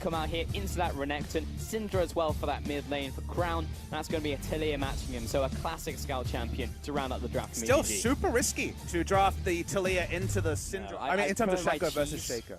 come out here into that Renekton. Syndra as well for that mid lane for Crown. And that's going to be Atelier matching him. So a classic Scout champion to round up the draft. Still super risky to draft the Talia into the Syndra. I mean, in terms of Shaco versus Shaco.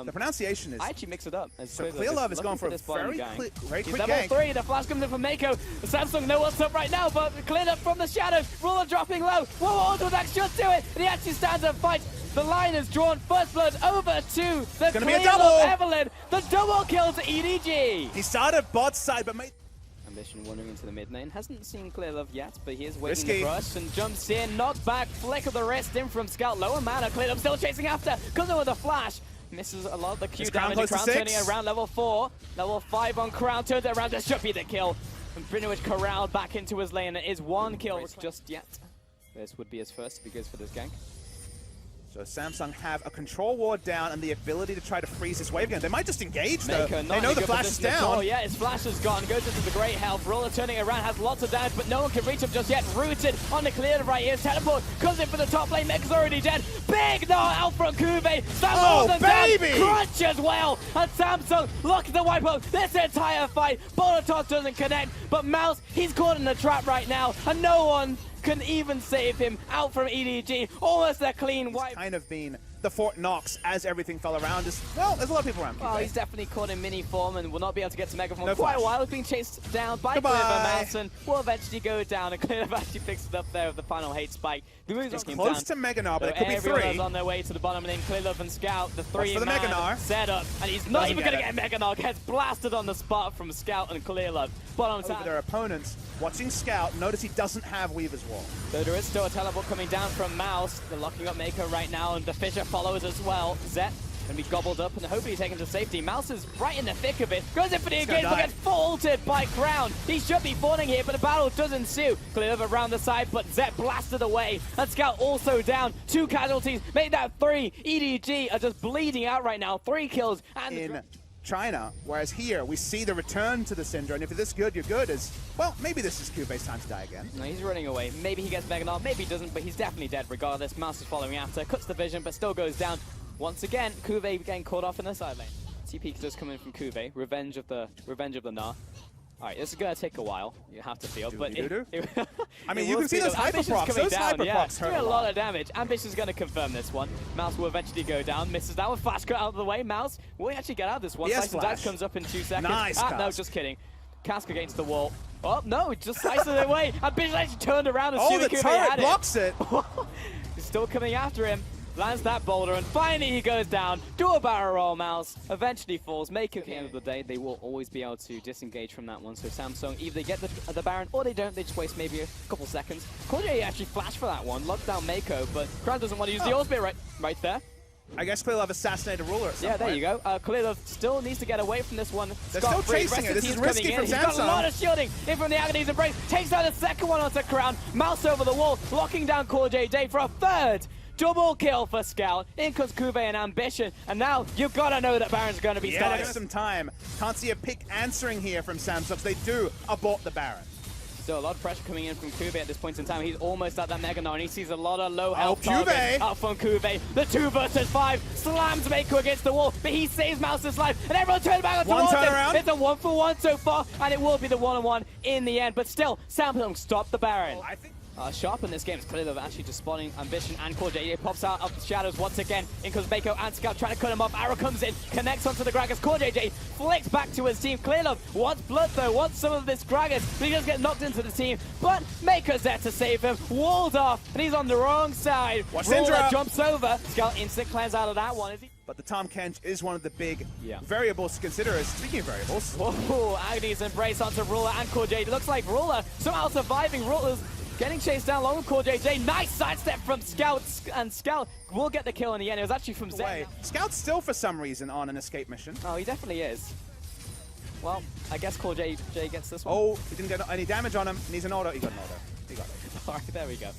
The pronunciation is... I actually mix it up. So Clearlove is going for a very quick He's gank. level 3, the flash comes in from Mako. Samsung know what's up right now, but cleared up from the shadows. Ruler dropping low. Whoa, Autodex should do it. And he actually stands and fights. The line is drawn. First blood over to the clear of Evelyn. The double kill to EDG. He started bot side, but made... Ambition wandering into the mid lane. Hasn't seen Clearlove yet, but he is waiting the rush and jumps in. Knocked back. Flick of the wrist in from Scout. Lower mana. Clearlove still chasing after. Comes in with a flash. Misses a lot of the Q damage. Crown turning around level 4. Level 5 on Crown. Turns it around. This should be the kill. And pretty much corralled back into his lane. It is one kill just yet. This would be his first if he goes for this gank. So Samsung have a control ward down and the ability to try to freeze his wave again. They might just engage though. They know the flash is down. Oh yeah, his flash is gone. Goes into the great health. Ruler turning around, has lots of damage, but no one can reach him just yet. Rooted on the clear right here. Teleport comes in for the top lane. Mech's already dead. Big knock out from Kuve. Oh baby! Crunch as well. And Samsung looks to wipe out this entire fight. Molotov doesn't connect, but Mouse, he's caught in the trap right now, and no one can even save him. Out from EDG, almost a clean wipe. It's kind of been the Fort Knox as everything fell around. Well, there's a lot of people around. Oh, he's definitely caught in mini form and will not be able to get to Mega form for quite a while. He's being chased down by Clearlove. Mouse and will eventually go down, and Clearlove actually picks it up there with the final hate spike. It's close to Mega Gnar, but it could be 3. Everyone's on their way to the bottom lane. Clearlove and Scout, the 3-man setup, and he's not even going to get Mega Gnar. Gets blasted on the spot from Scout and Clearlove. Bottom over their opponents. Watching Scout, notice he doesn't have Weaver's Wall. So there is still a teleport coming down from Mouse. They're locking up Mako right now, and the Fisher follows as well. Zet going to be gobbled up and hopefully taken to safety. Mouse is right in the thick of it. Goes in for the engage, but gets faulted by Crown. He should be falling here, but the battle does ensue. Clearlove around the side, but Zet blasted away. And Scout also down. 2 casualties, made that 3. EDG are just bleeding out right now. 3 kills. And in China, whereas here we see the return to the Syndra, and if you're this good, you're good. Well, maybe this is Kube's time to die again. No, he's running away. Maybe he gets Mega Gnar, maybe he doesn't, but he's definitely dead regardless. Mouse is following after, cuts the vision, but still goes down. Once again, Kuve getting caught off in the side lane. TP does come in from Kuve, revenge of the Gnar. Alright, this is gonna take a while, you have to feel, but I mean, you can see those hyper procs. Those hyper procs hurt a lot of damage. Ambition's gonna confirm this one. Mouse will eventually go down, misses that with flash cut out of the way. Mouse will actually get out of this one. Slice and Dice comes up in 2 seconds. Nice. No, just kidding. Cask against the wall. Oh no, it just slices it away. Ambition actually turned around and the turret blocks it. He's still coming after him. Lands that boulder, and finally he goes down. Do a barrel roll, Mouse. Eventually falls. Mako at the end of the day, they will always be able to disengage from that one. So Samsung, either they get the Baron, or they don't. They just waste maybe a couple seconds. Cordier actually flashed for that one. Locked down Mako, but Crown doesn't want to use the ultimate right there. I guess Clearlove assassinated Ruler at some point. There you go. Clearlove still needs to get away from this one. They're still chasing it. This is risky from Samsung. He's got a lot of shielding in from the Agony's Embrace. Takes out the second one onto Crown. Mouse over the wall, locking down Core JJ for a 3rd. Double kill for Scout. In comes Kuve and Ambition. And now you've got to know that Baron's going to be starting. There's some time. Can't see a pick answering here from Samsung. They do abort the Baron. Still a lot of pressure coming in from Kuve at this point in time. He's almost at that Mega Gnar, and he sees a lot of low health targets up from Kuve. The 2 versus 5 slams Mako against the wall, but he saves Mouse's life, and everyone turns back towards him. It's a 1-for-1 so far, and it will be the 1-on-1 in the end. But still, Samsung stopped the Baron. Sharp in this game is Clearlove actually just spawning Ambition and Core JJ pops out of the shadows once again. In comes Mako and Scout trying to cut him off. Arrow comes in, connects onto the Gragas. Core JJ flicks back to his team. Clearlove wants blood though, wants some of this Gragas, but he does get knocked into the team. But Mako's there to save him. Walled off, and he's on the wrong side. Ruler jumps over. Scout instant cleanse out of that one. Is he? But the Tahm Kench is one of the big variables to consider. Speaking of variables. Oh, Agony's Embrace onto Ruler and Core JJ. Looks like Ruler somehow surviving. Ruler's getting chased down along with Core JJ. Nice sidestep from Scout, and Scout will get the kill in the end. It was actually from Zet. Scout's still, for some reason, on an escape mission. Oh, he definitely is. Well, I guess Core JJ gets this one. Oh, he didn't get any damage on him. He needs an auto. He got an auto. He got it. All right, there we go.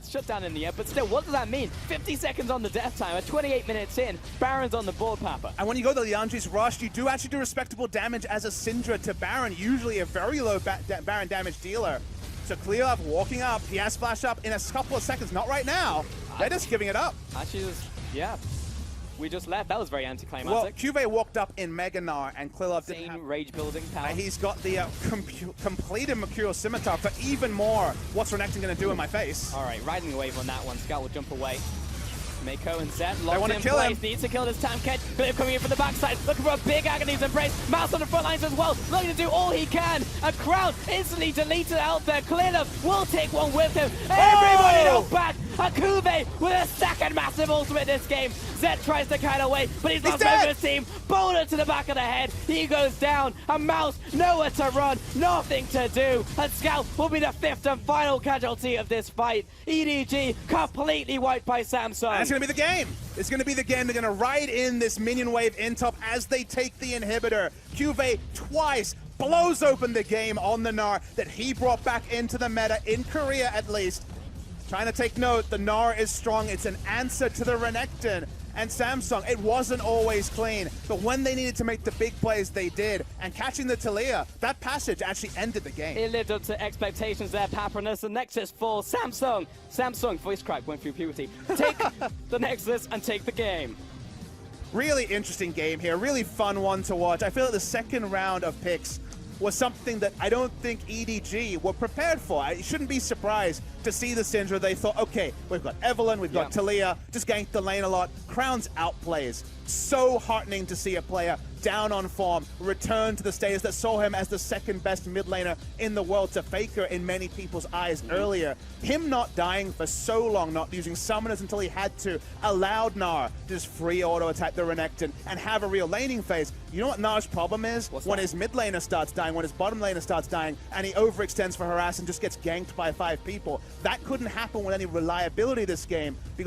Shut down in the end, but still, what does that mean? 50 seconds on the death timer, 28 minutes in, Baron's on the board, Papa. And when you go to the Liandry's Rush, you do actually do respectable damage as a Syndra to Baron, usually a very low Baron damage dealer. So Clearlove walking up, he has flash up in a couple of seconds, not right now. They're just giving it up. Actually, yeah. we just left. That was very anticlimactic. Well, Cuvee walked up in Mega Gnar, and Klilov didn't have rage building power. He's got the completed Mercurial Scimitar for even more. What's Renekton going to do in my face? All right, riding the wave on that one. Scout will jump away. Mako and Zed locked in kill place. him. Needs to kill this time catch. Cliff coming in from the backside, looking for a big Agony's Embrace. Mouse on the front lines as well, looking to do all he can. A crowd instantly deleted out there. Klilov will take one with him. Everybody knocked back. A Cuvee with a second massive ultimate this game. Zed tries to kite away, but he's lost over his team. Boulder to the back of the head. He goes down. A Mouse, nowhere to run, nothing to do. And Scout will be the 5th and final casualty of this fight. EDG completely wiped by Samsung. That's going to be the game. It's going to be the game. They're going to ride in this minion wave in top as they take the inhibitor. Cuvee twice blows open the game on the Gnar that he brought back into the meta, in Korea at least. Trying to take note, the Gnar is strong. It's an answer to the Renekton. And Samsung, it wasn't always clean, but when they needed to make the big plays, they did. And catching the Taliyah, that passage actually ended the game. It lived up to expectations there, Papyrus. The Nexus for Samsung. Samsung, voice crack, went through puberty. Take the Nexus and take the game. Really interesting game here, really fun one to watch. I feel like the second round of picks was something that I don't think EDG were prepared for. I shouldn't be surprised to see the Syndra. They thought, okay, we've got Evelynn, we've got Taliyah, just ganked the lane a lot. Crown's outplays. So heartening to see a player down on form return to the stages that saw him as the second best mid laner in the world to Faker in many people's eyes earlier. Him not dying for so long, not using summoners until he had to, allowed Gnar to just free auto attack the Renekton and have a real laning phase. You know what Gnar's problem is? When his mid laner starts dying, when his bottom laner starts dying, and he overextends for harass and just gets ganked by 5 people. That couldn't happen with any reliability this game because